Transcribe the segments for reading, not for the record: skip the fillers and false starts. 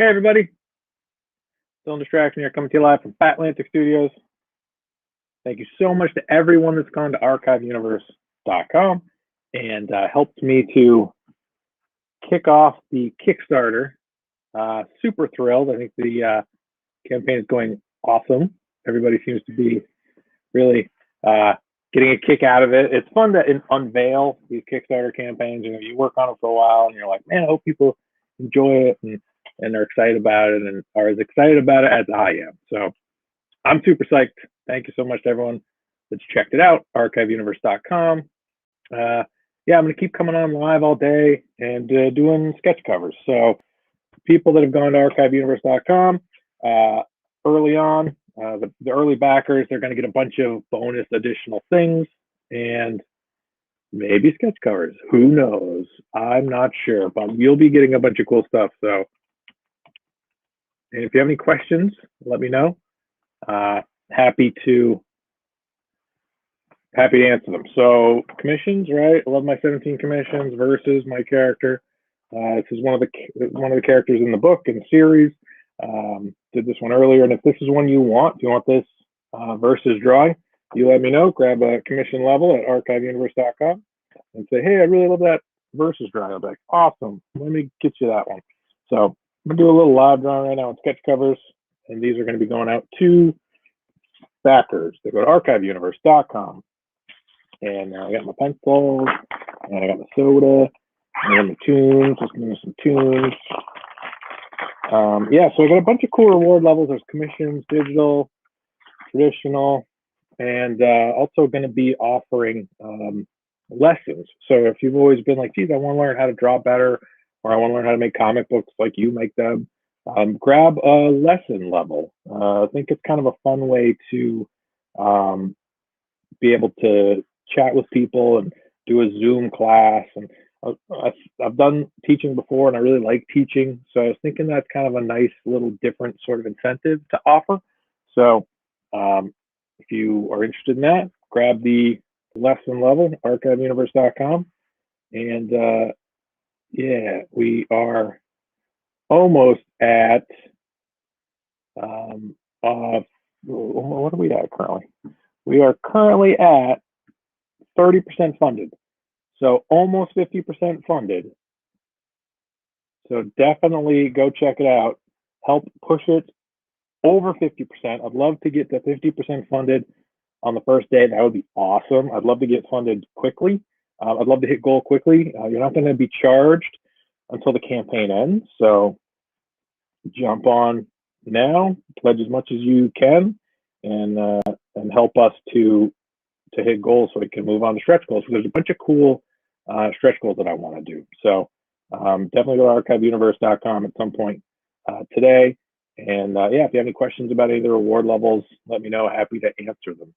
Hey everybody, still in distraction here, coming to you live from Fat Atlantic Studios. Thank you so much to everyone that's gone to archiveuniverse.com and helped me to kick off the Kickstarter. Super thrilled. I think the campaign is going awesome. Everybody seems to be really getting a kick out of it. It's fun to unveil these Kickstarter campaigns. You know, you work on it for a while and you're like, man, I hope people enjoy it and they're excited about it and are as excited about it as I am. So I'm super psyched. Thank you so much to everyone that's checked it out, archiveuniverse.com. Yeah, I'm going to keep coming on live all day and doing sketch covers. So people that have gone to archiveuniverse.com early on, the early backers, they're going to get a bunch of bonus additional things and maybe sketch covers. Who knows? I'm not sure, but you'll be getting a bunch of cool stuff. So, and if you have any questions, let me know. Happy to answer them. So commissions, right? 11 by 17 commissions versus my character. This is one of the characters in the book in the series. Did this one earlier, and if this is one you want this versus drawing, you let me know. Grab a commission level at archiveuniverse.com and say, hey, I really love that versus drawing. I'll be like, awesome. Let me get you that one. So I'm gonna do a little live drawing right now on sketch covers, and these are going to be going out to backers. They go to archiveuniverse.com. And I got my pencils, and I got my soda, and I got my tunes. Just give me some tunes. Yeah, so I got a bunch of cool reward levels. There's commissions, digital, traditional, and also going to be offering lessons. So if you've always been like, geez, I want to learn how to draw better, or I want to learn how to make comic books like you make them, grab a lesson level. I think it's kind of a fun way to be able to chat with people and do a Zoom class. And I've done teaching before and I really like teaching. So I was thinking that's kind of a nice little different sort of incentive to offer. So if you are interested in that, grab the lesson level, archiveuniverse.com. And yeah, we are almost at, what are we at currently? We are currently at 30% funded. So almost 50% funded. So definitely go check it out. Help push it over 50%. I'd love to get to 50% funded on the first day. That would be awesome. I'd love to get funded quickly. I'd love to hit goal quickly. You're not going to be charged until the campaign ends. So jump on now, pledge as much as you can, and help us to hit goals so we can move on to stretch goals. So there's a bunch of cool stretch goals that I want to do. So definitely go to archiveuniverse.com at some point today. And yeah, if you have any questions about any of the reward levels, let me know. Happy to answer them.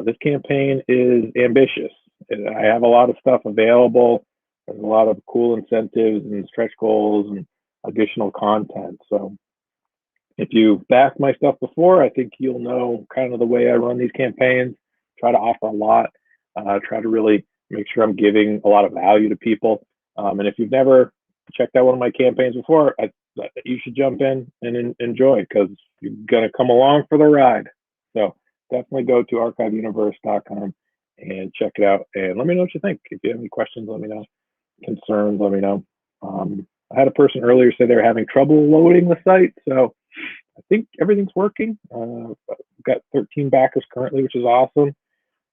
This campaign is ambitious. I have a lot of stuff available. There's a lot of cool incentives and stretch goals and additional content. So if you've backed my stuff before, I think you'll know kind of the way I run these campaigns. Try to offer a lot, try to really make sure I'm giving a lot of value to people. And if you've never checked out one of my campaigns before, you should jump in and enjoy because you're going to come along for the ride. So definitely go to archiveuniverse.com and check it out. And let me know what you think. If you have any questions, let me know. Concerns, let me know. I had a person earlier say they're having trouble loading the site. So I think everything's working. I've got 13 backers currently, which is awesome.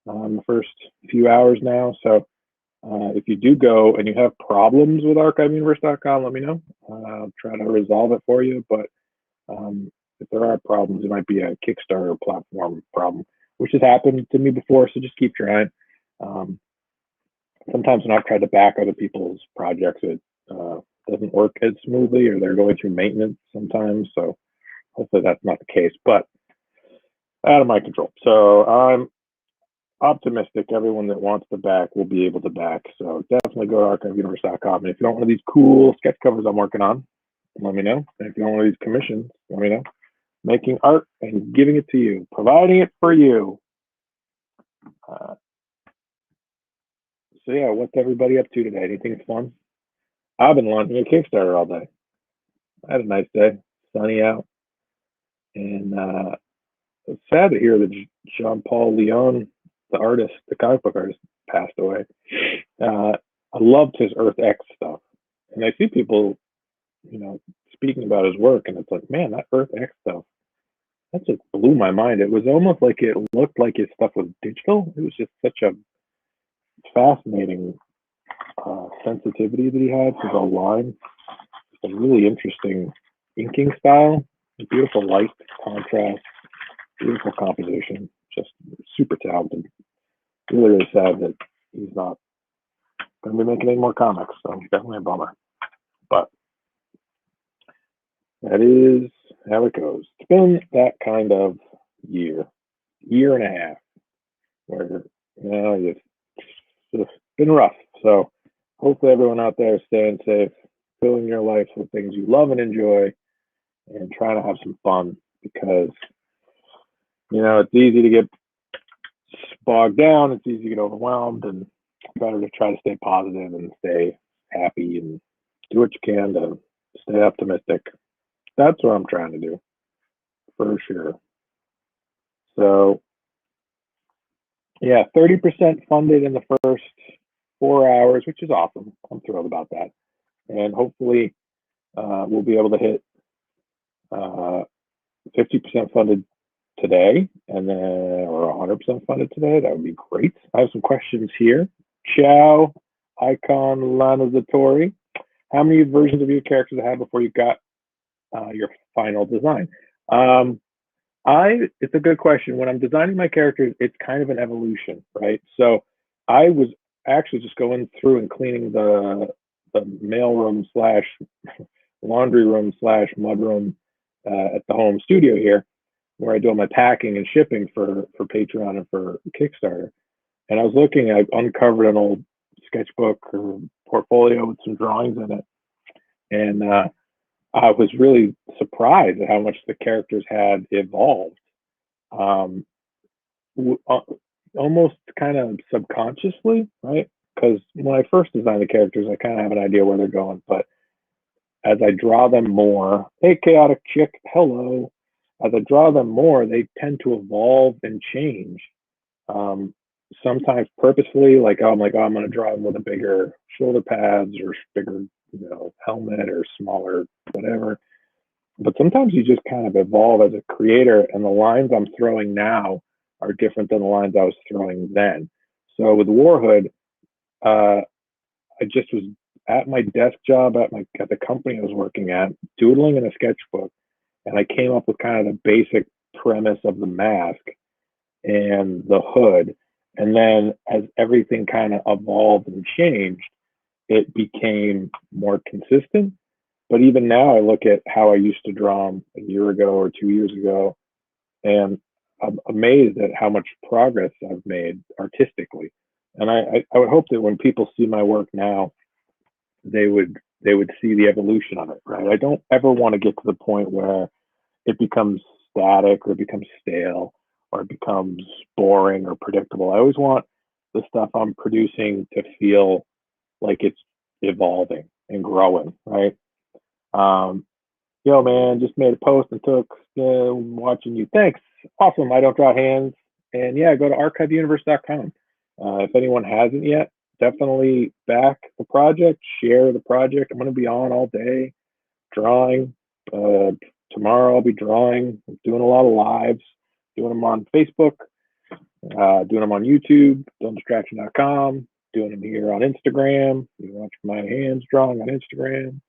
The first few hours now. So if you do go and you have problems with archiveuniverse.com, let me know. I'll try to resolve it for you. But if there are problems, it might be a Kickstarter platform problem, which has happened to me before. So just keep trying. Sometimes when I've tried to back other people's projects, it doesn't work as smoothly, or they're going through maintenance sometimes. So hopefully that's not the case, but out of my control. So I'm optimistic everyone that wants to back will be able to back. So definitely go to archiveuniverse.com. And if you want one of these cool sketch covers I'm working on, let me know. And if you want one of these commissions, let me know. Making art and giving it to you, providing it for you. So yeah, what's everybody up to today? Anything fun? I've been launching a Kickstarter all day. I had a nice day, sunny out, and it's sad to hear that Jean Paul Leon, the artist, the comic book artist, passed away. I loved his Earth X stuff, and I see people, speaking about his work, and it's like, man, that Earth X stuff, that just blew my mind. It was almost like it looked like his stuff was digital. It was just such a fascinating sensitivity that he had to the line. A really interesting inking style, beautiful light contrast, beautiful composition, just super talented. Really, really sad that he's not going to be making any more comics, so definitely a bummer. But that is how it goes. It's been that kind of year and a half, where it's just been rough. So hopefully everyone out there is staying safe, filling your life with things you love and enjoy, and trying to have some fun, because it's easy to get bogged down. It's easy to get overwhelmed, and it's better to try to stay positive and stay happy and do what you can to stay optimistic. That's what I'm trying to do, for sure. So, yeah, 30% funded in the first 4 hours, which is awesome. I'm thrilled about that. And hopefully, we'll be able to hit 50% funded today, and then or 100% funded today. That would be great. I have some questions here. Ciao, Icon Lanazatori. How many versions of your characters have before you got your final design? It's a good question. When I'm designing my characters, it's kind of an evolution, right? So I was actually just going through and cleaning the mailroom slash laundry room slash mudroom at the home studio here, where I do all my packing and shipping for Patreon and for Kickstarter. And I was looking, I uncovered an old sketchbook or portfolio with some drawings in it. And I was really surprised at how much the characters had evolved. Almost kind of subconsciously, right? Because when I first design the characters, I kind of have an idea where they're going. But as I draw them more, hey, chaotic chick, hello. As I draw them more, they tend to evolve and change. Sometimes purposefully, like I'm going to draw them with a bigger shoulder pads or bigger, helmet or smaller, whatever. But sometimes you just kind of evolve as a creator, and the lines I'm throwing now are different than the lines I was throwing then. So with Warhood, I just was at my desk job at the company I was working at, doodling in a sketchbook, and I came up with kind of the basic premise of the mask and the hood. And then as everything kind of evolved and changed, it became more consistent. But even now, I look at how I used to draw them a year ago or 2 years ago, and I'm amazed at how much progress I've made artistically. And I would hope that when people see my work now, they would see the evolution of it, right? I don't ever want to get to the point where it becomes static or it becomes stale or it becomes boring or predictable. I always want the stuff I'm producing to feel like it's evolving and growing, right? Yo, man, just made a post and took watching you. Thanks. Awesome. I don't draw hands. And yeah, go to archiveuniverse.com. If anyone hasn't yet, definitely back the project, share the project. I'm going to be on all day drawing. Tomorrow I'll be drawing, doing a lot of lives, doing them on Facebook, doing them on YouTube, dulldistraction.com, doing them here on Instagram. You can watch my hands drawing on Instagram.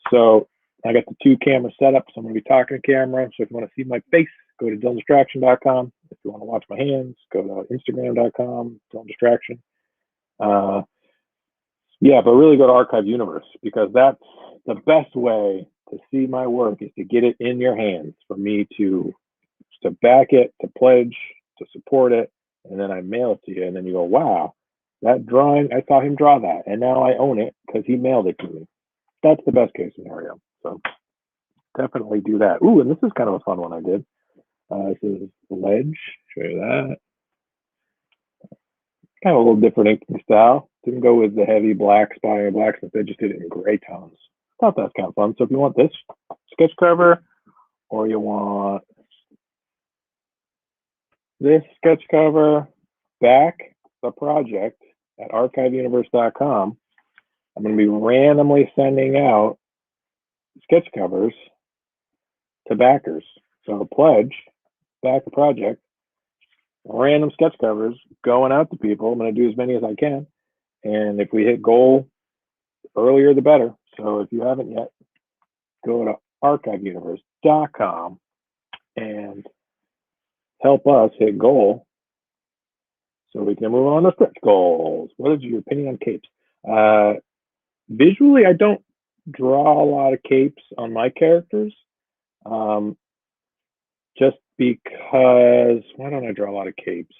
So I got the 2 camera setup, so I'm going to be talking to camera. So if you want to see my face, go to dulldistraction.com. If you want to watch my hands, go to instagram.com, dulldistraction. Yeah, but really go to Archive Universe, because that's the best way to see my work, is to get it in your hands, for me to back it, to pledge, to support it, and then I mail it to you, and then you go, wow, that drawing, I saw him draw that, and now I own it because he mailed it to me. That's the best case scenario. So definitely do that. Ooh, and this is kind of a fun one I did. This is Ledge. Show you that. Kind of a little different inking style. Didn't go with the heavy black, spotting blacks, but they just did it in gray tones. thought that's kind of fun. So if you want this sketch cover, or you want this sketch cover, back the project at archiveuniverse.com. I'm going to be randomly sending out sketch covers to backers. So pledge, back the project, random sketch covers going out to people. I'm going to do as many as I can. And if we hit goal earlier, the better. So if you haven't yet, go to archiveuniverse.com and help us hit goal so we can move on to stretch goals. What is your opinion on capes? Visually, I don't draw a lot of capes on my characters. Just because, why don't I draw a lot of capes?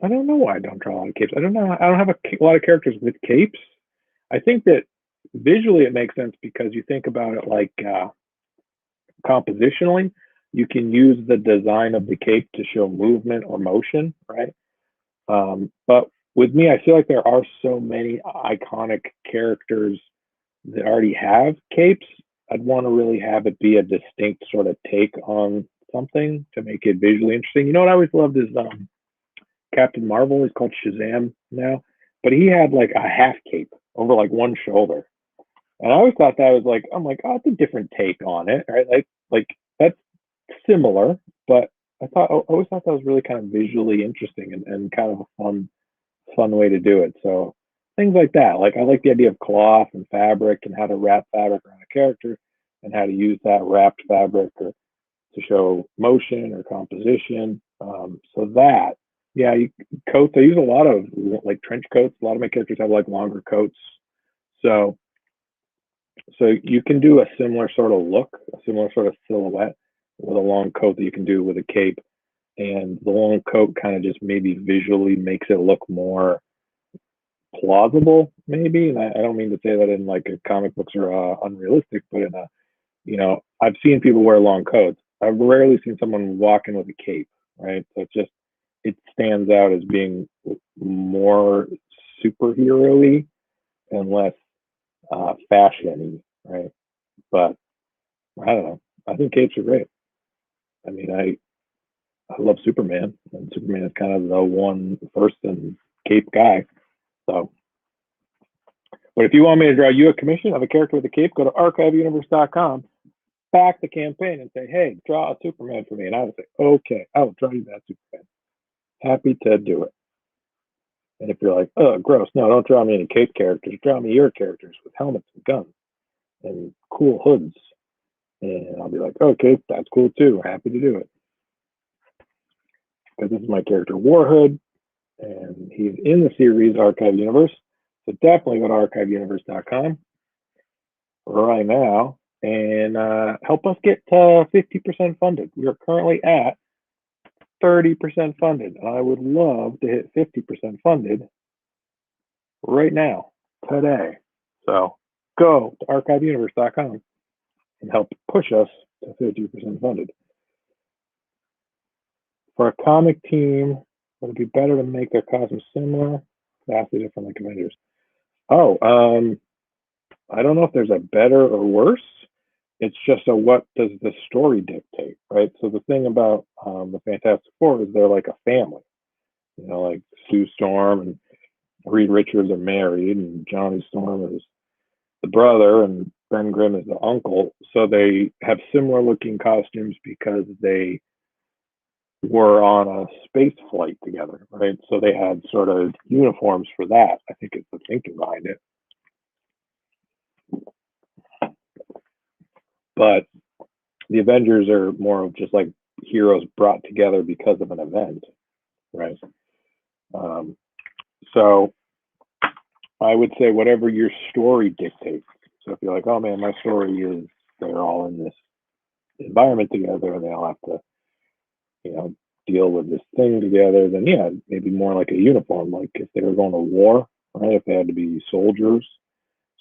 I don't know why I don't draw a lot of capes. I don't know. I don't have a lot of characters with capes. I think that visually it makes sense because you think about it like compositionally. You can use the design of the cape to show movement or motion, right? But with me, I feel like there are so many iconic characters that already have capes. I'd want to really have it be a distinct sort of take on something to make it visually interesting. You know what I always loved is Captain Marvel. He's called Shazam now, but he had like a half cape over like one shoulder, and I always thought that was like, I'm like, oh, it's a different take on it, right? Like that's similar, but I always thought that was really kind of visually interesting and kind of a fun way to do it. So things like that. Like I like the idea of cloth and fabric and how to wrap fabric around a character and how to use that wrapped fabric or to show motion or composition. So that, yeah, coats. I use a lot of like trench coats. A lot of my characters have like longer coats. So you can do a similar sort of look, a similar sort of silhouette with a long coat that you can do with a cape. And the long coat kind of just maybe visually makes it look more plausible, maybe. And I don't mean to say that in like comic books are unrealistic, but in I've seen people wear long coats. I've rarely seen someone walking with a cape, right? So it stands out as being more superhero-y and less fashion-y, right? But I don't know. I think capes are great. I mean, I love Superman, and Superman is kind of the one first and cape guy. So, but if you want me to draw you a commission of a character with a cape, go to archiveuniverse.com, back the campaign, and say, hey, draw a Superman for me. And I would say, okay, I will draw you that Superman. Happy to do it. And if you're like, oh, gross, no, don't draw me any cape characters. Draw me your characters with helmets and guns and cool hoods. And I'll be like, okay, that's cool too. Happy to do it. Because this is my character Warhood, and he's in the series Archive Universe. So definitely go to archiveuniverse.com right now and help us get 50% funded. We are currently at 30% funded. And I would love to hit 50% funded right now, today. So go to archiveuniverse.com and help push us to 50% funded. For a comic team, would it be better to make their costumes similar? Vastly different like Avengers. Oh, I don't know if there's a better or worse. It's just a what does the story dictate, right? So the thing about the Fantastic Four is they're like a family. You know, like Sue Storm and Reed Richards are married, and Johnny Storm is the brother, and Ben Grimm is the uncle. So they have similar looking costumes because they were on a space flight together, right? So they had sort of uniforms for that. I think it's the thinking behind it. But the Avengers are more of just like heroes brought together because of an event, right? So I would say whatever your story dictates. So if you're like, oh man, my story is they're all in this environment together and they all have to, deal with this thing together, then yeah, maybe more like a uniform. Like if they were going to war, right? If they had to be soldiers,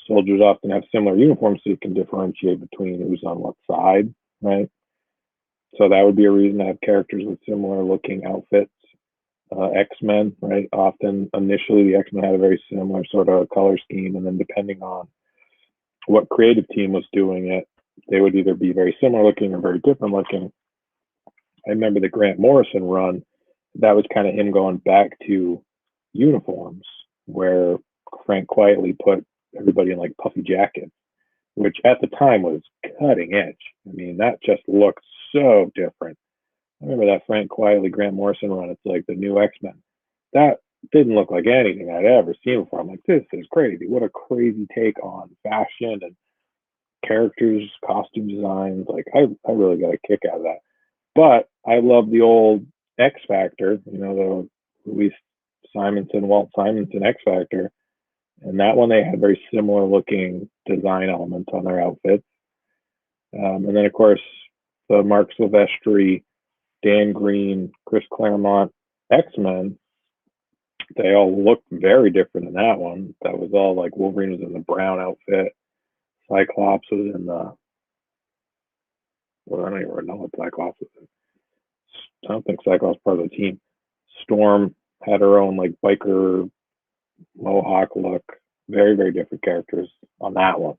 soldiers often have similar uniforms so you can differentiate between who's on what side, right? So that would be a reason to have characters with similar looking outfits. X-Men, right? Often, initially, the X-Men had a very similar sort of color scheme, and then depending on what creative team was doing it, they would either be very similar looking or very different looking. I remember the Grant Morrison run, that was kind of him going back to uniforms, where Frank quietly put everybody in like puffy jackets, which at the time was cutting edge. I mean, that just looked so different. I remember that Frank Quietly Grant Morrison run. It's like the new X-Men. That didn't look like anything I'd ever seen before. I'm like, this is crazy. What a crazy take on fashion and characters, costume designs. Like, I really got a kick out of that. But I love the old X Factor, the Louise Simonson, Walt Simonson X Factor. And that one, they had very similar looking design elements on their outfits. And then, of course, the Mark Silvestri, Dan Green, Chris Claremont X-Men, they all looked very different in that one. That was all like Wolverine was in the brown outfit. Cyclops was in the, well, I don't even know what Cyclops was in. I don't think Cyclops was part of the team. Storm had her own like biker mohawk look. Very, very different characters on that one.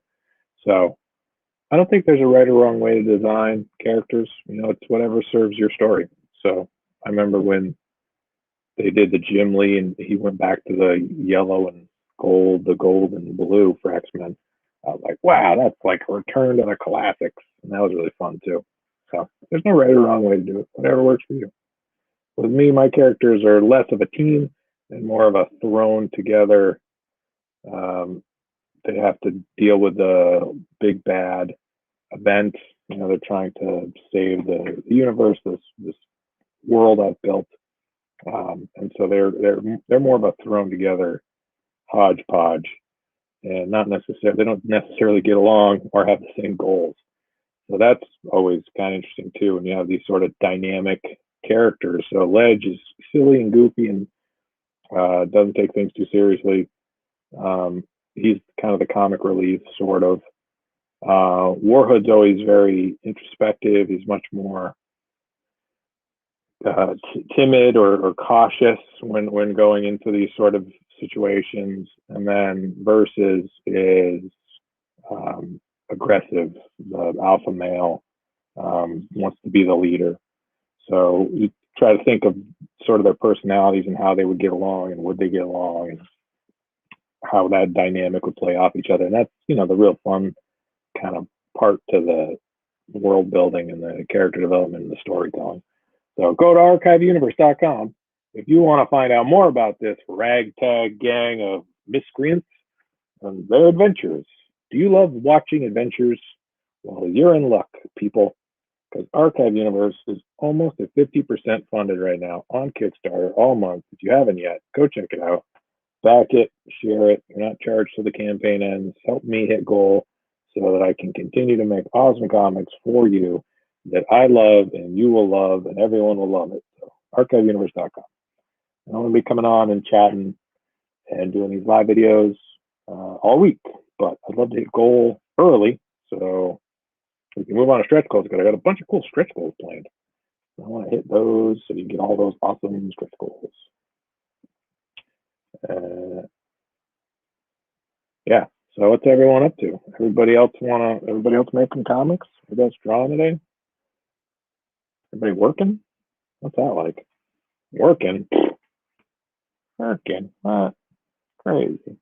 So I don't think there's a right or wrong way to design characters. It's whatever serves your story. So I remember when they did the Jim Lee and he went back to the yellow and gold, the gold and blue for X-Men. I was like, wow, that's like a return to the classics. And that was really fun too. So there's no right or wrong way to do it. Whatever works for you. With me, my characters are less of a team and more of a thrown together. They have to deal with the big bad event. They're trying to save the universe, this world I've built. And so they're more of a thrown together hodgepodge, and not necessarily they don't necessarily get along or have the same goals. So that's always kind of interesting too when you have these sort of dynamic characters. So Ledge is silly and goofy and doesn't take things too seriously. He's kind of the comic relief, sort of. Warhood's always very introspective. He's much more timid or cautious when going into these sort of situations. And then Versus is aggressive, the alpha male, wants to be the leader. So you try to think of sort of their personalities and how they would get along and would they get along and how that dynamic would play off each other. And that's, the real fun kind of part to the world building and the character development and the storytelling. So go to archiveuniverse.com if you want to find out more about this ragtag gang of miscreants and their adventures. Do you love watching adventures? Well, you're in luck, people, because Archive Universe is almost at 50% funded right now on Kickstarter all month. If you haven't yet, go check it out. Back it, share it. You're not charged till the campaign ends. Help me hit goal so that I can continue to make awesome comics for you that I love and you will love and everyone will love it. So archiveuniverse.com. I'm going to be coming on and chatting and doing these live videos all week, but I'd love to hit goal early so we can move on to stretch goals because I got a bunch of cool stretch goals planned. I want to hit those so you can get all those awesome stretch goals. Yeah. So what's everyone up to? Everybody else making comics? Everybody else drawing today? Everybody working? What's that like? Working? What? Crazy.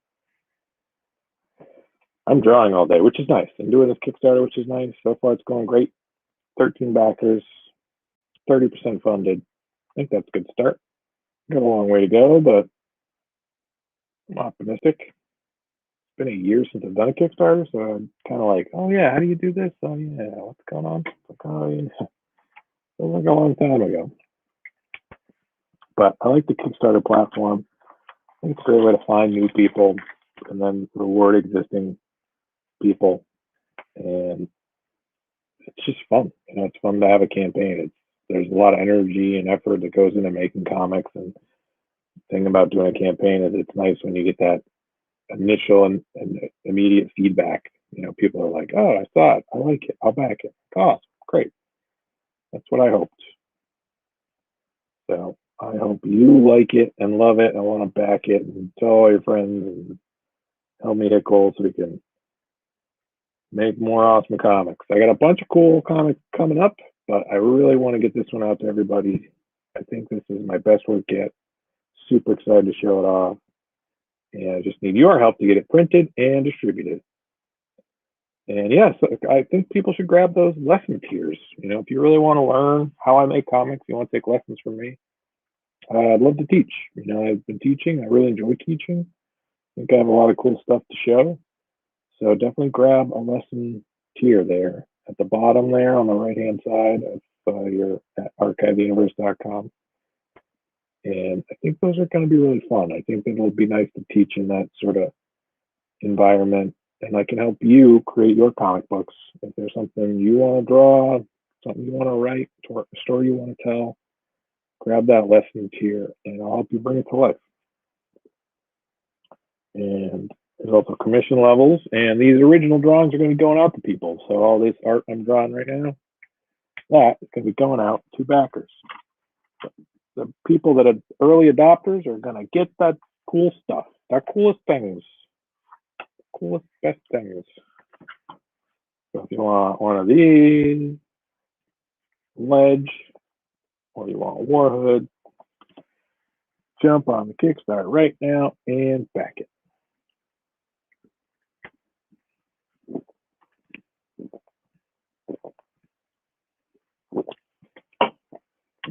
I'm drawing all day, which is nice. I'm doing this Kickstarter, which is nice. So far it's going great. 13 backers, 30% funded. I think that's a good start. Got a long way to go, but I'm optimistic. It's been a year since I've done a Kickstarter, so I'm kind of like, oh yeah, how do you do this? Oh yeah, what's going on? It was like a long time ago. But I like the Kickstarter platform. I think it's a great way to find new people and then reward existing people. And it's just fun. It's fun to have a campaign. There's a lot of energy and effort that goes into making comics. And the thing about doing a campaign is it's nice when you get that initial and immediate feedback. People are like, oh, I saw it. I like it. I'll back it. Awesome. Great. That's what I hoped. So I hope you like it and love it and want to back it and tell all your friends and help me hit goals so we can make more awesome comics. I got a bunch of cool comics coming up, but I really want to get this one out to everybody. I think this is my best work yet. Super excited to show it off. And I just need your help to get it printed and distributed. And yes, I think people should grab those lesson tiers. You know, if you really want to learn how I make comics, you want to take lessons from me, I'd love to teach. You know, I've been teaching. I really enjoy teaching. I think I have a lot of cool stuff to show. So definitely grab a lesson tier there at the bottom there on the right-hand side of your at archiveuniverse.com. And I think those are going to be really fun. I think it'll be nice to teach in that sort of environment. And I can help you create your comic books. If there's something you want to draw, something you want to write, or a story you want to tell, grab that lesson tier and I'll help you bring it to life. And there's also commission levels, and these original drawings are going to be going out to people. So all this art I'm drawing right now, that is going to be going out to backers. The people that are early adopters are going to get that cool stuff, that coolest things, coolest, best things. So if you want one of these, Ledge, or you want a War Hood, jump on the Kickstarter right now and back it.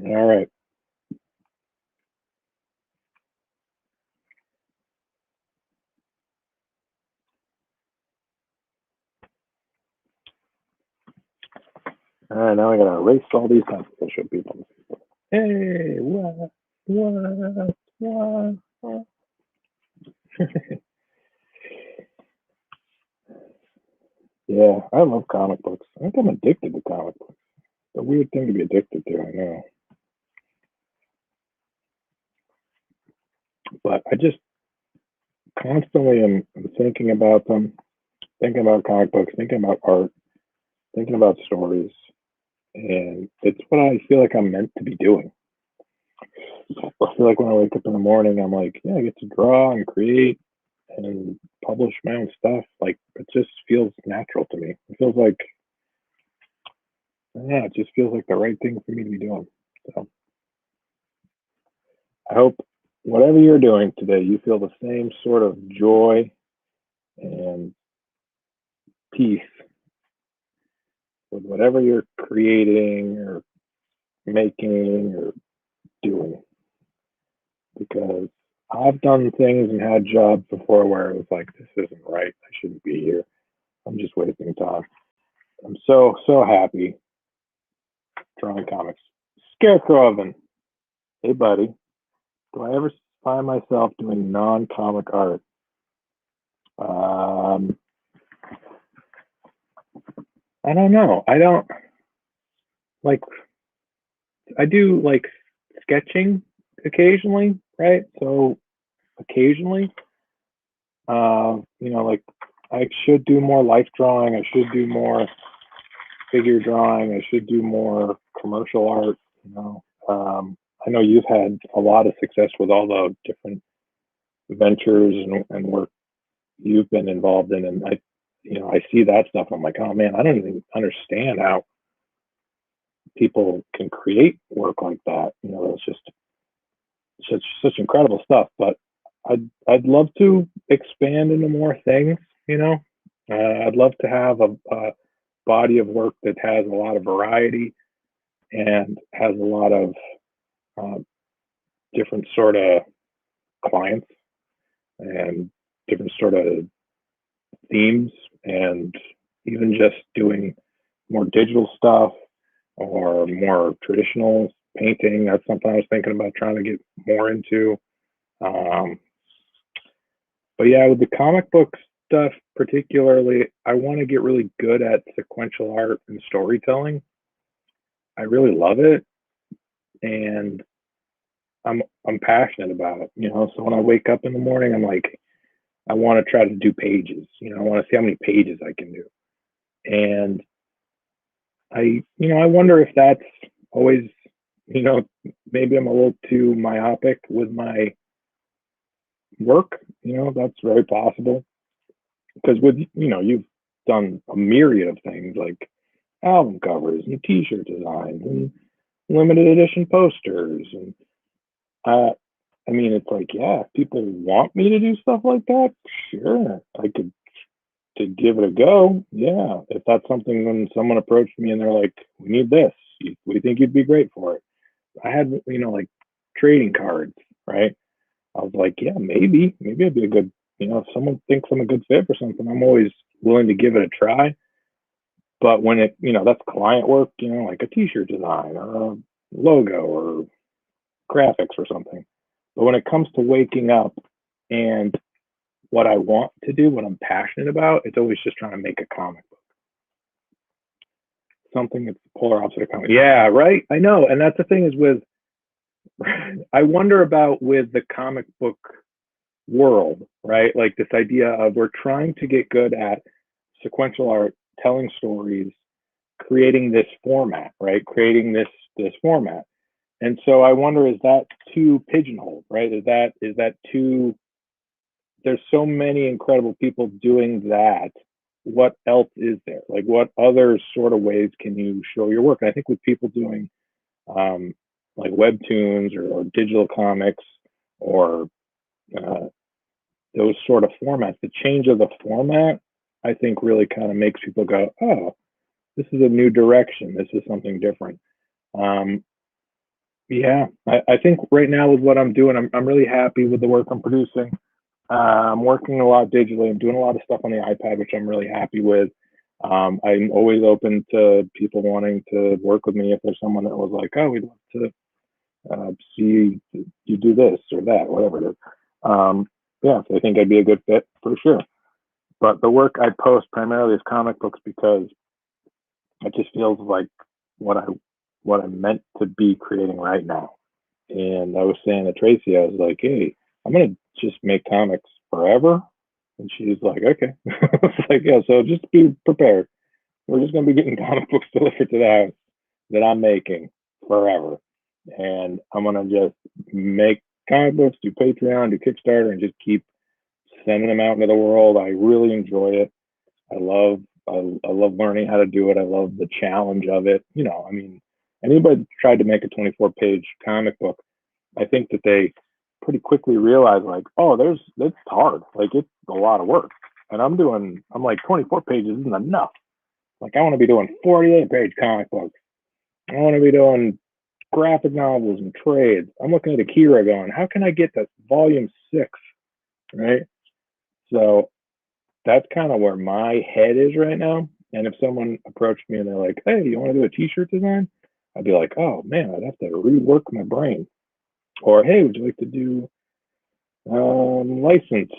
All right. All right, now I gotta erase all these times to show people. Hey, what? Yeah, I love comic books. I think I'm addicted to comic books. It's a weird thing to be addicted to, I know. But I just constantly am thinking about them, thinking about comic books, thinking about art, thinking about stories. And it's what I feel like I'm meant to be doing. I feel like when I wake up in the morning, I'm like, yeah, I get to draw and create and publish my own stuff. Like, it just feels natural to me. It feels like, yeah, it just feels like the right thing for me to be doing. So I hope whatever you're doing today, you feel the same sort of joy and peace with whatever you're creating or making or doing. Because I've done things and had jobs before where it was like, this isn't right. I shouldn't be here. I'm just wasting time. I'm so happy drawing comics. Scarecrow Oven. Hey, buddy. Do I ever find myself doing non-comic art? I don't know. I don't like. I do like sketching occasionally, right? So occasionally, you know, like I should do more life drawing. I should do more figure drawing. I should do more commercial art. You know, I know you've had a lot of success with all the different ventures and work you've been involved in, and I see that stuff. I'm like, oh man, I don't even understand how people can create work like that. You know, it's just such incredible stuff. But I'd love to expand into more things. You know, I'd love to have a body of work that has a lot of variety and has a lot of different sort of clients and different sort of themes, and even just doing more digital stuff or more traditional painting. That's something I was thinking about trying to get more into. But yeah, with the comic book stuff particularly, I want to get really good at sequential art and storytelling. I really love it, and I'm passionate about it. You know, so when I wake up in the morning, I'm like, I want to try to do pages. You know, I want to see how many pages I can do, and I wonder if that's always maybe I'm a little too myopic with my work. That's very possible. Because you've done a myriad of things like album covers and T-shirt designs and limited edition posters, and uh, it's like, yeah, if people want me to do stuff like that, sure, I could to give it a go. Yeah, if that's something when someone approached me and they're like, "We need this. We think you'd be great for it." I had, like trading cards, right? I was like, yeah, maybe I'd be a good, if someone thinks I'm a good fit for something, I'm always willing to give it a try. But when that's client work, like a T-shirt design or a logo or graphics or something. But when it comes to waking up and what I want to do, what I'm passionate about, it's always just trying to make a comic book. Something that's polar opposite of comic. Yeah, right. I know, and that's the thing is with. I wonder about with the comic book world, right? Like this idea of we're trying to get good at sequential art, telling stories, creating this format, right? Creating this format. And so I wonder, is that too pigeonholed, right? Is that too? There's so many incredible people doing that. What else is there? Like, what other sort of ways can you show your work? And I think with people doing um, like webtoons or digital comics or uh, those sort of formats, the change of the format, I think really kind of makes people go, oh, this is a new direction. This is something different. Um, yeah, I think right now with what I'm doing, I'm really happy with the work I'm producing. I'm working a lot digitally. I'm doing a lot of stuff on the iPad, which I'm really happy with. I'm always open to people wanting to work with me if there's someone that was like, oh, we'd love to see you do this or that, whatever it is. Um, yeah, so I think I'd be a good fit for sure. But the work I post primarily is comic books because it just feels like what I what I'm meant to be creating right now. And I was saying to Tracy, I was like, hey, I'm gonna just make comics forever. And she's like, okay. It's like, yeah, so just be prepared. We're just gonna be getting comic books delivered to the house that I'm making forever. And I'm gonna just make comic books, do Patreon, do Kickstarter, and just keep sending them out into the world. I really enjoy it. I love learning how to do it. I love the challenge of it. Anybody that tried to make a 24-page comic book, I think that they pretty quickly realize like, oh, it's hard. Like it's a lot of work. And I'm like 24 pages isn't enough. Like I want to be doing 48-page comic books. I want to be doing graphic novels and trades. I'm looking at Akira going, how can I get to volume 6? Right. So that's kind of where my head is right now. And if someone approached me and they're like, hey, you want to do a T-shirt design? I'd be like, oh man, I'd have to rework my brain. Or hey, would you like to do licensed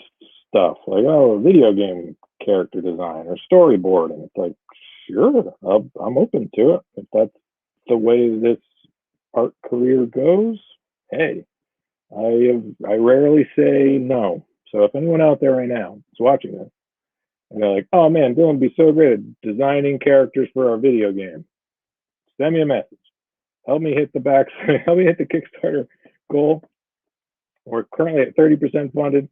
stuff like video game character design or storyboard? And it's like, sure, I'm open to it if that's the way this art career goes. Hey, I rarely say no. So if anyone out there right now is watching this and they're like, oh man, Dylan would be so great at designing characters for our video game, send me a message. Help me hit the back. Help me hit the Kickstarter goal. We're currently at 30% funded.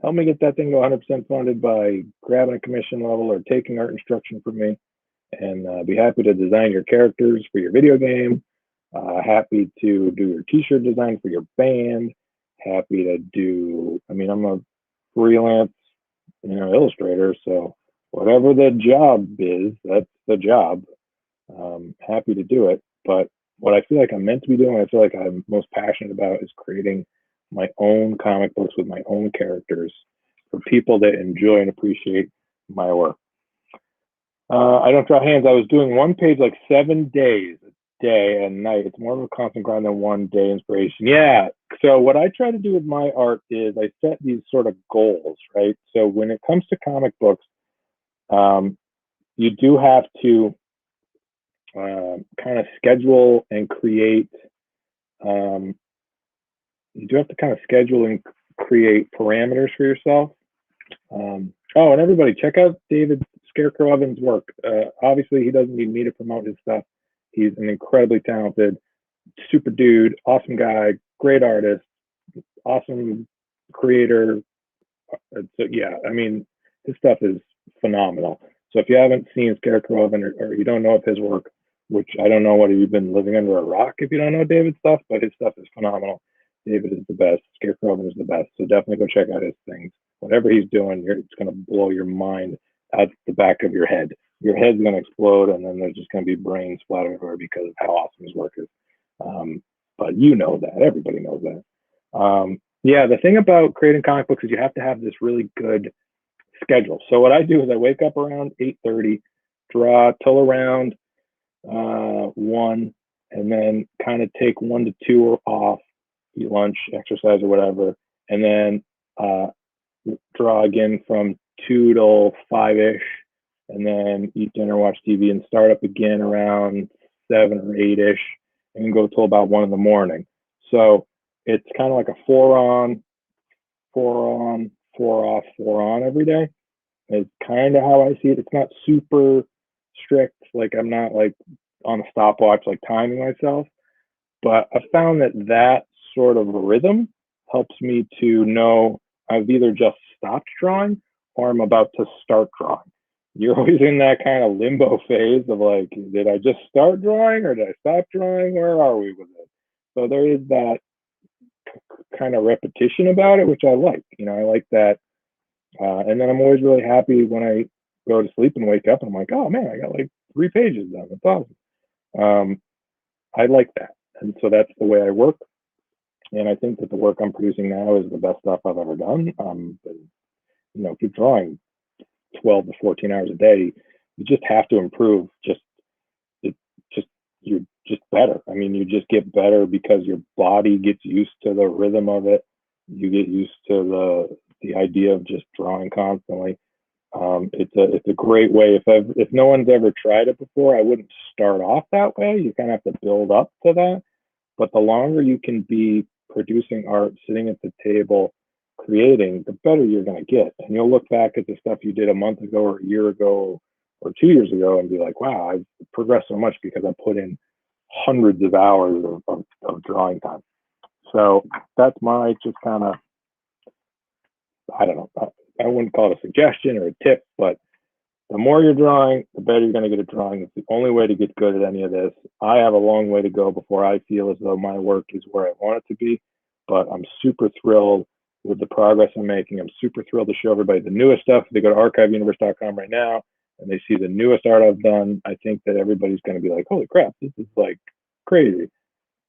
Help me get that thing to 100% funded by grabbing a commission level or taking art instruction from me, and be happy to design your characters for your video game. Happy to do your T-shirt design for your band. Happy to do. I'm a freelance, illustrator. So whatever the job is, that's the job. Happy to do it. But what I feel like I'm meant to be doing, what I feel like I'm most passionate about, is creating my own comic books with my own characters for people that enjoy and appreciate my work. I don't draw hands. I was doing one page like 7 days, a day and night. It's more of a constant grind than one day inspiration. Yeah. So what I try to do with my art is I set these sort of goals, right? So when it comes to comic books, you do have to kind of schedule and create. You do have to kind of schedule and create parameters for yourself. And everybody, check out David Scarecrow Evans' work. Obviously, he doesn't need me to promote his stuff. He's an incredibly talented super dude, awesome guy, great artist, awesome creator. So yeah, I mean, his stuff is phenomenal. So if you haven't seen Scarecrow or you don't know of his work, which I don't know whether you've been living under a rock if you don't know David's stuff, but his stuff is phenomenal. David is the best. Scarecrow is the best. So definitely go check out his things. Whatever he's doing, it's going to blow your mind out the back of your head. Your head's going to explode, and then there's just going to be brains splattered everywhere because of how awesome his work is. But you know that. Everybody knows that. Yeah, the thing about creating comic books is you have to have this really good schedule. So what I do is I wake up around 8:30, draw till around 1, and then kind of take 1 to 2 off, eat lunch, exercise or whatever, and then draw again from 2 till 5-ish, and then eat dinner, watch TV, and start up again around 7 or 8-ish, and go till about 1 in the morning. So it's kind of like a 4 on, 4 on, 4 off, 4 on every day. It's kind of how I see it. It's not super strict. Like I'm not like on a stopwatch, like timing myself. But I found that sort of rhythm helps me to know I've either just stopped drawing or I'm about to start drawing. You're always in that kind of limbo phase of like, did I just start drawing or did I stop drawing? Where are we with it? So there is that kind of repetition about it, which I like. I like that. And then I'm always really happy when I go to sleep and wake up and I'm like, oh man, I got like 3 pages done. That's awesome. I like that. And so that's the way I work. And I think that the work I'm producing now is the best stuff I've ever done. Keep drawing 12 to 14 hours a day. You just have to improve. You're just better. I mean, you just get better because your body gets used to the rhythm of it. You get used to the idea of just drawing constantly. It's a great way. If no one's ever tried it before, I wouldn't start off that way. You kind of have to build up to that. But the longer you can be producing art, sitting at the table, creating, the better you're going to get. And you'll look back at the stuff you did a month ago or a year ago or 2 years ago and be like, wow, I've progressed so much because I put in hundreds of hours of drawing time. So that's my just kind of, I don't know, I wouldn't call it a suggestion or a tip, but the more you're drawing, the better you're going to get at drawing. It's the only way to get good at any of this. I have a long way to go before I feel as though my work is where I want it to be, but I'm super thrilled with the progress I'm making. I'm super thrilled to show everybody the newest stuff. If they go to archiveuniverse.com right now and they see the newest art I've done, I think that everybody's going to be like, holy crap, this is like crazy.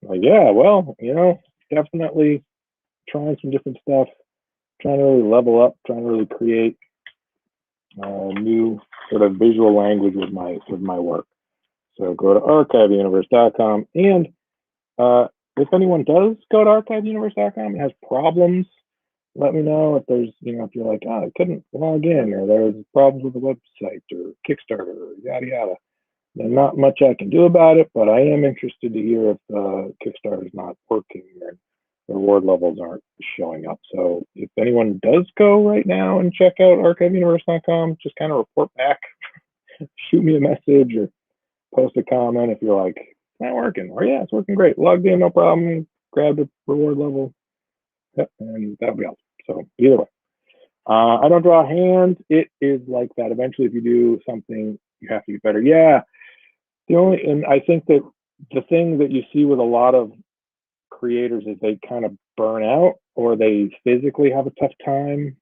I'm like, yeah, well, definitely trying some different stuff, trying to really level up, trying to really create new sort of visual language with my work. So go to archiveuniverse.com, and if anyone does go to archiveuniverse.com and has problems, let me know. If there's if you're like, I couldn't log in, or there's problems with the website or Kickstarter or yada yada, then not much I can do about it. But I am interested to hear if Kickstarter is not working or the reward levels aren't showing up. So if anyone does go right now and check out archiveuniverse.com, just kind of report back, shoot me a message or post a comment if you're like, it's not working, or yeah, it's working great. Logged in, no problem, grabbed a reward level, yep, and that'll be awesome. So either way. I don't draw hands. It is like that. Eventually, if you do something, you have to get better. Yeah. And I think that the thing that you see with a lot of creators is they kind of burn out or they physically have a tough time,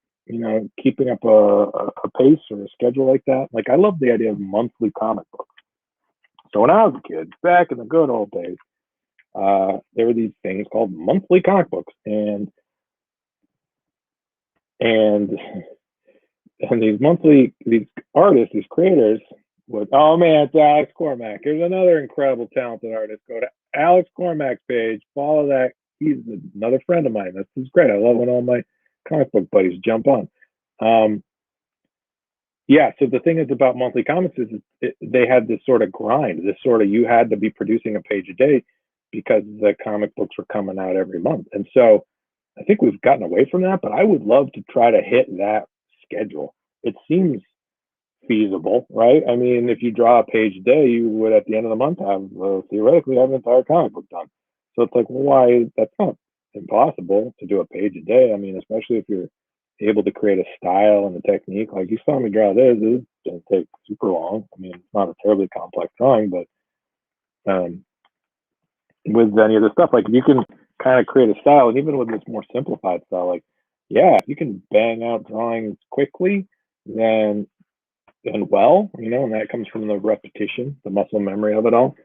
keeping up a pace or a schedule like that. Like I love the idea of monthly comic books. So when I was a kid, back in the good old days, there were these things called monthly comic books, and these artists, these creators would, oh man, it's Alex Cormack. Here's another incredible talented artist. Go to Alex Cormack's page, follow that. He's another friend of mine. This is great. I love when all my comic book buddies jump on. Yeah, so the thing is about monthly comics is they had this sort of grind, this sort of, you had to be producing a page a day because the comic books were coming out every month. And so I think we've gotten away from that, but I would love to try to hit that schedule. It seems feasible, right? I mean, if you draw a page a day, you would at the end of the month have theoretically have an entire comic book done. So it's like, why? That's not impossible to do a page a day. I mean, especially if you're able to create a style and a technique. Like you saw me draw this, it doesn't take super long. I mean, it's not a terribly complex drawing, but with any of the stuff, like you can kind of create a style, and even with this more simplified style, like yeah, if you can bang out drawings quickly, then and well, and that comes from the repetition, the muscle memory of it all.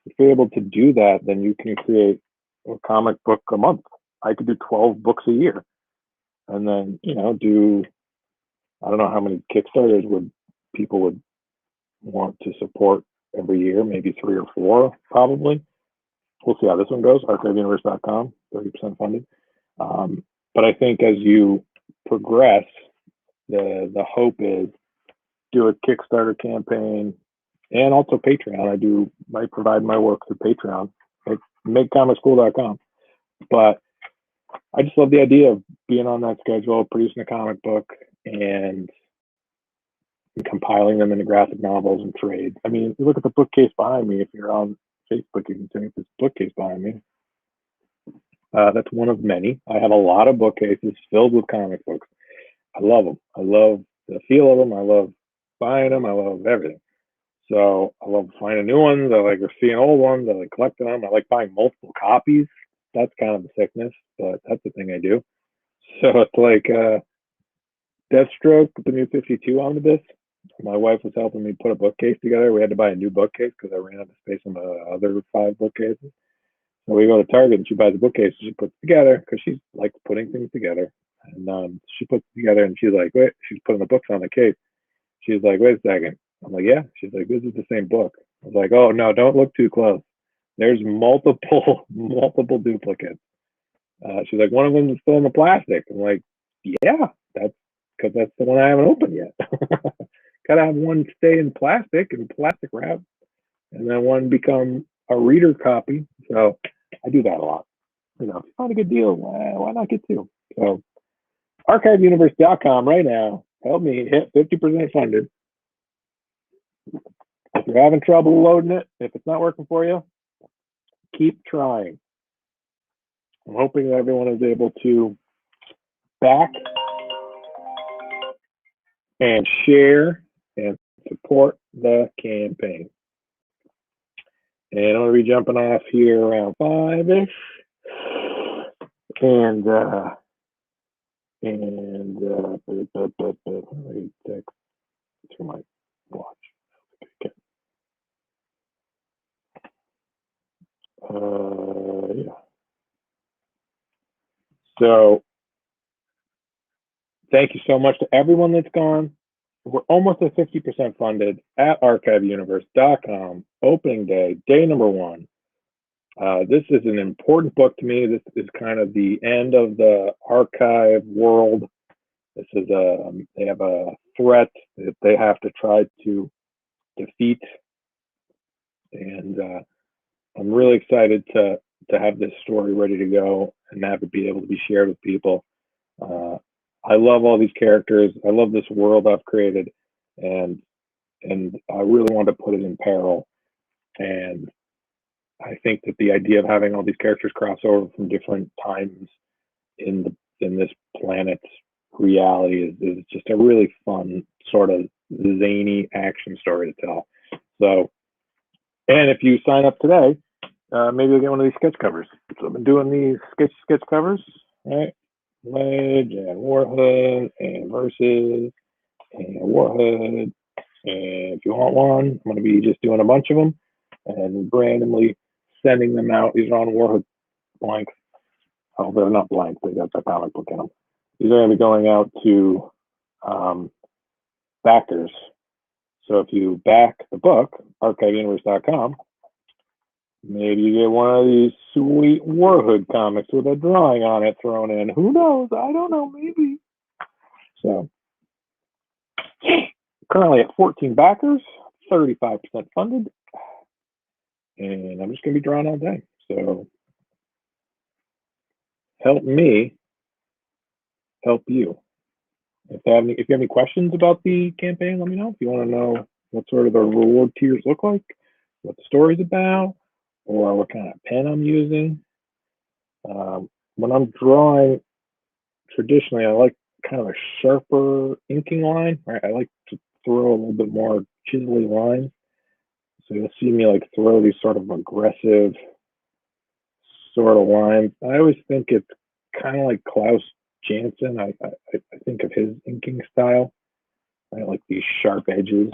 If you're able to do that, then you can create a comic book a month. I could do 12 books a year, and then do I don't know how many Kickstarters would people would want to support every year, maybe 3 or 4, probably. We'll see how this one goes. archiveuniverse.com, 30% funded. But I think as you progress, the hope is do a Kickstarter campaign and also Patreon. I provide my work through Patreon, like makecomicschool.com. But I just love the idea of being on that schedule, producing a comic book, and compiling them into graphic novels and trade. I mean, you look at the bookcase behind me. If you're on Facebook, you can see this bookcase behind me. That's one of many. I have a lot of bookcases filled with comic books. I love them. I love the feel of them. I love buying them. I love everything. So I love finding new ones. I like seeing old ones. I like collecting them. I like buying multiple copies. That's kind of a sickness, but that's the thing I do. So it's like Deathstroke, the new 52 omnibus. My wife was helping me put a bookcase together. We had to buy a new bookcase because I ran out of space on the other 5 bookcases. So we go to Target and she buys a bookcase and she puts it together because she likes putting things together. And she puts it together and she's like, wait, she's putting the books on the case. She's like, wait a second. I'm like, yeah. She's like, this is the same book. I was like, oh no, don't look too close. There's multiple duplicates. She's like, one of them is still in the plastic. I'm like, yeah, that's because that's the one I haven't opened yet. Gotta have one stay in plastic and plastic wrap, and then one become a reader copy. So I do that a lot. If you find a good deal, why not get 2? So archiveuniverse.com right now. Help me hit 50% funded. If you're having trouble loading it, if it's not working for you, keep trying. I'm hoping that everyone is able to back and share and support the campaign. And I'm going to be jumping off here around 5-ish. And text to my watch. Okay. Yeah. So thank you so much to everyone that's gone. We're almost at 50% funded at archiveuniverse.com. Opening day, day number 1. This is an important book to me. This is kind of the end of the archive world. This is they have a threat that they have to try to defeat, and I'm really excited to have this story ready to go and have it be able to be shared with people. I love all these characters. I love this world I've created, and I really want to put it in peril. And I think that the idea of having all these characters cross over from different times in this planet's reality is just a really fun sort of zany action story to tell. So, and if you sign up today, maybe you'll get one of these sketch covers. So I've been doing these sketch covers, right? Ledge and Warhood and Versus and Warhood. And if you want one, I'm going to be just doing a bunch of them and randomly sending them out. These are on Warhood blanks. Oh, they're not blank. They got the comic book in them. These are going to be going out to backers. So if you back the book, archiveuniverse.com, maybe you get one of these sweet Warhood comics with a drawing on it thrown in. Who knows? I don't know. Maybe. So currently at 14 backers, 35% funded, and I'm just going to be drawing all day. So help me help you. If you have any questions about the campaign, let me know. If you want to know what sort of the reward tiers look like, what the story's about, or what kind of pen I'm using, When I'm drawing, traditionally, I like kind of a sharper inking line, right? I like to throw a little bit more chiselly lines. So you'll see me like throw these sort of aggressive sort of lines. I always think it's kind of like Klaus Janson. I think of his inking style. I like these sharp edges.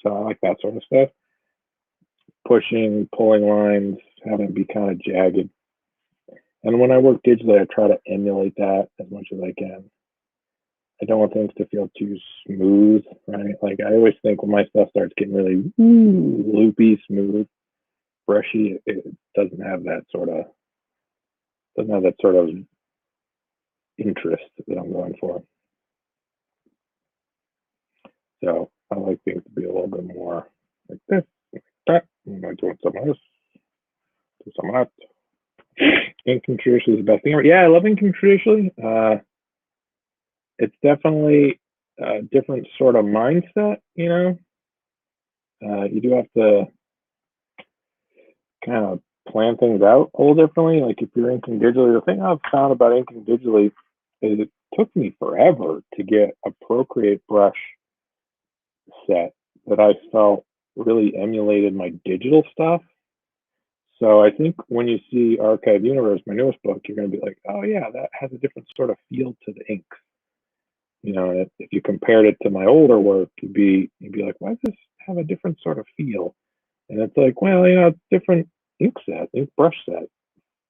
So I like that sort of stuff. Pushing, pulling lines, having it be kind of jagged. And when I work digitally, I try to emulate that as much as I can. I don't want things to feel too smooth, right? Like I always think when my stuff starts getting really loopy, smooth, brushy, it doesn't have that sort of interest that I'm going for. So I like things to be a little bit more like this, like that. I'm not doing something else, do something else. Inking traditionally is the best thing ever. Yeah, I love inking traditionally. It's definitely a different sort of mindset, you know. You do have to kind of plan things out a little differently. Like if you're inking digitally, the thing I've found about inking digitally is it took me forever to get a Procreate brush set that I felt really emulated my digital stuff. So I think when you see Archive Universe, my newest book, you're going to be like, oh yeah, that has a different sort of feel to the inks. You know, if you compared it to my older work, you'd be like, why does this have a different sort of feel? And it's like, well, you know, it's different ink brush set.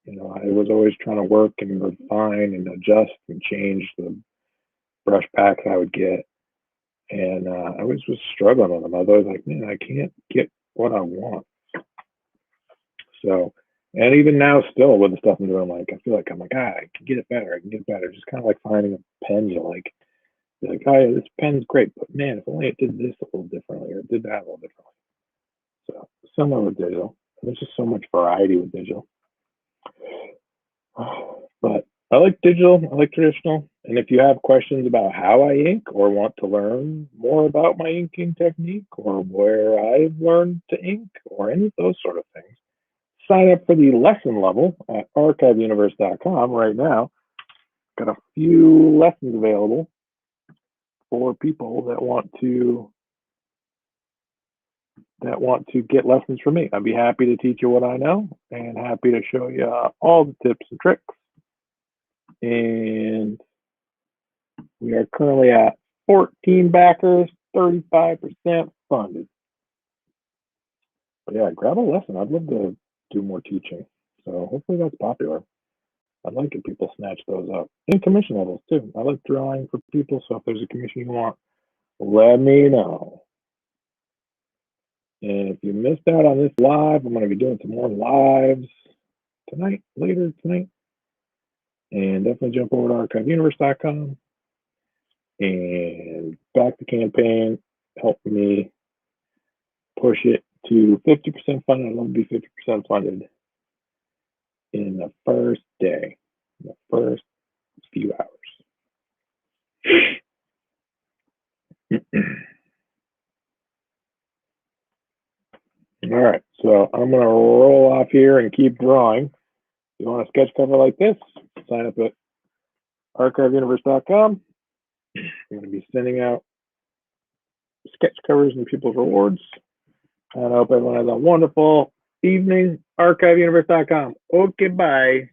You know, I was always trying to work and refine and adjust and change the brush packs I would get. And I was struggling with them. I was always like, man, I can't get what I want. So, and even now, still with the stuff I'm doing, like, I feel like I'm like, I can get it better. I can get better. Just kind of like finding a pen you like. You're like, oh, yeah, this pen's great, but man, if only it did this a little differently or did that a little differently. So, similar with digital. There's just so much variety with digital. But I like digital, I like traditional. And if you have questions about how I ink or want to learn more about my inking technique or where I've learned to ink or any of those sort of things, sign up for the lesson level at archiveuniverse.com right now. Got a few lessons available for people that want to get lessons from me. I'd be happy to teach you what I know and happy to show you all the tips and tricks. And we are currently at 14 backers, 35% funded. But yeah, grab a lesson. I'd love to do more teaching. So hopefully that's popular. I'd like if people snatch those up. And commission levels too. I like drawing for people. So if there's a commission you want, let me know. And if you missed out on this live, I'm going to be doing some more lives later tonight. And definitely jump over to archiveuniverse.com and back the campaign. Help me push it to 50% funded. I'd love to be 50% funded in the first day, the first few hours. All right, so I'm going to roll off here and keep drawing. If you want a sketch cover like this, sign up at archiveuniverse.com. I'm going to be sending out sketch covers and people's rewards. And I hope everyone has a wonderful evening. archiveuniverse.com. Okay, bye.